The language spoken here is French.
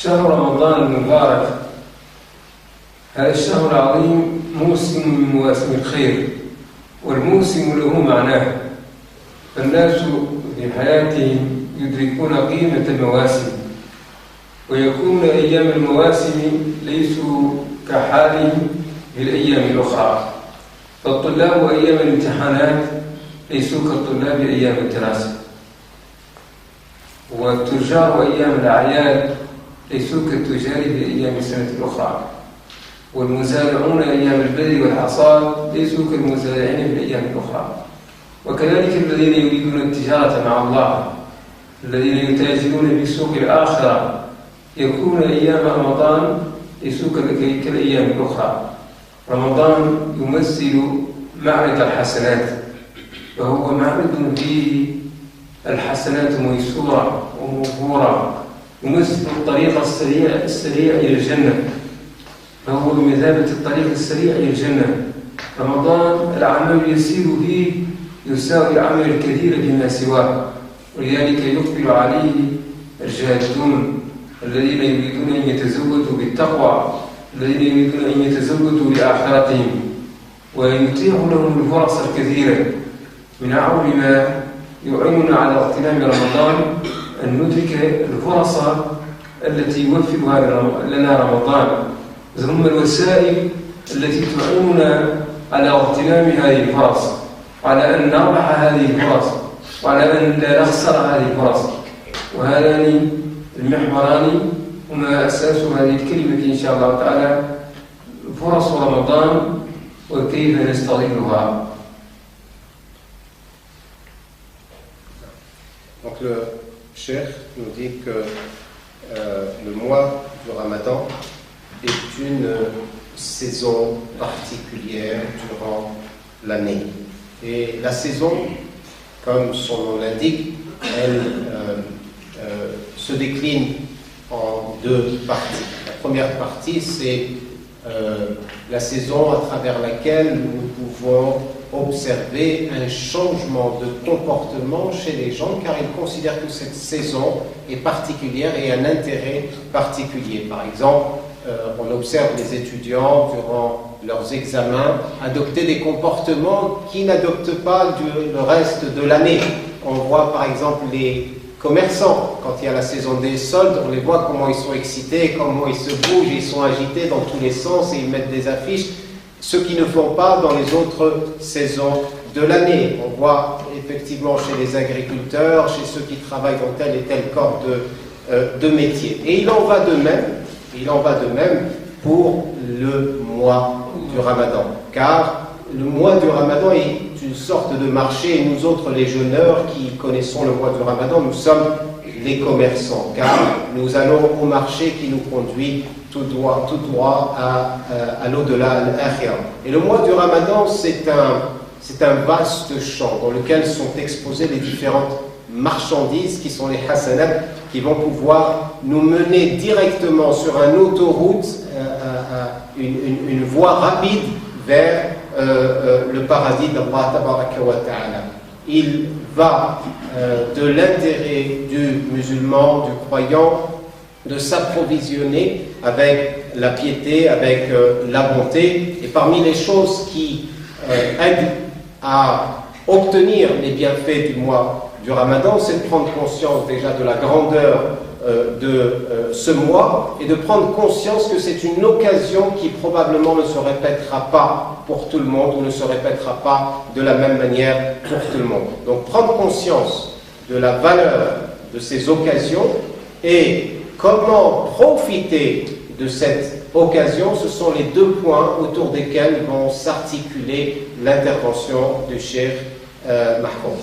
شهر رمضان المبارك هذا الشهر العظيم موسم من مواسم الخير، والموسم له معناه، فالناس في حياتهم يدركون قيمة المواسم، ويكون أيام المواسم ليسوا كحالهم في الأيام الأخرى. فالطلاب أيام الامتحانات ليسوا كالطلاب أيام الدراسة، والتجار أيام الأعياد ليسوا كالتجار في أيام السنة الأخرى، والمزارعون أيام البذر والحصاد ليسوا كالمزارعين في الأيام الأخرى. وكذلك الذين يريدون التجارة مع الله، الذين يتاجرون في سوق الآخرة، يكون أيام رمضان ليسوا كالأيام الأخرى. رمضان يمثل معرض الحسنات، فهو معرض فيه الحسنات ميسورة وموفورة، يمثل الطريق السريع إلى الجنة، فهو بمثابة الطريق السريع إلى الجنة. رمضان العمل يسير فيه يساوي العمل الكثير فيما سواه، ولذلك يقبل عليه الجادون الذين يريدون أن يتزودوا بالتقوى، الذين يريدون أن يتزودوا لآخرتهم، ويتيح لهم الفرص الكثيرة. من أعظم ما يعيننا على اغتنام رمضان أن ندرك الفرص التي يوفرها لنا رمضان، ثم الوسائل التي تعيننا على اغتنام هذه الفرص، وعلى أن نربح هذه الفرص، وعلى أن لا نخسر هذه الفرص. وهذان المحوران هما أساس هذه الكلمة إن شاء الله تعالى، فرص رمضان وكيف نستغلها. Donc le cheikh nous dit que le mois du Ramadan est une saison particulière durant l'année. Et la saison, comme son nom l'indique, elle se décline en deux parties. La première partie, c'est la saison à travers laquelle nous pouvons observer un changement de comportement chez les gens, car ils considèrent que cette saison est particulière et un intérêt particulier. Par exemple, on observe les étudiants durant leurs examens adopter des comportements qu'ils n'adoptent pas le reste de l'année. On voit par exemple les commerçants, quand il y a la saison des soldes, on les voit comment ils sont excités, comment ils se bougent, ils sont agités dans tous les sens et ils mettent des affiches, ce qu'ils ne font pas dans les autres saisons de l'année. On voit effectivement chez les agriculteurs, chez ceux qui travaillent dans tel et tel corps de métier. Et il en va de même pour le mois du Ramadan, car le mois du Ramadan est une sorte de marché, et nous autres les jeûneurs qui connaissons le mois du Ramadan, nous sommes les commerçants, car nous allons au marché qui nous conduit tout droit à l'au-delà, à l'akhira. Et le mois du Ramadan, c'est un vaste champ dans lequel sont exposées les différentes marchandises qui sont les hasanat, qui vont pouvoir nous mener directement sur une autoroute, une voie rapide vers le paradis d'Allah tabaraka wa ta'ala. Il va de l'intérêt du musulman, du croyant, de s'approvisionner avec la piété, avec la bonté. Et parmi les choses qui aident à obtenir les bienfaits du mois du Ramadan, c'est de prendre conscience déjà de la grandeur de ce mois et de prendre conscience que c'est une occasion qui probablement ne se répétera pas pour tout le monde ou ne se répétera pas de la même manière pour tout le monde. Donc prendre conscience de la valeur de ces occasions et comment profiter de cette occasion, ce sont les deux points autour desquels vont s'articuler l'intervention du cheikh Mahfouz.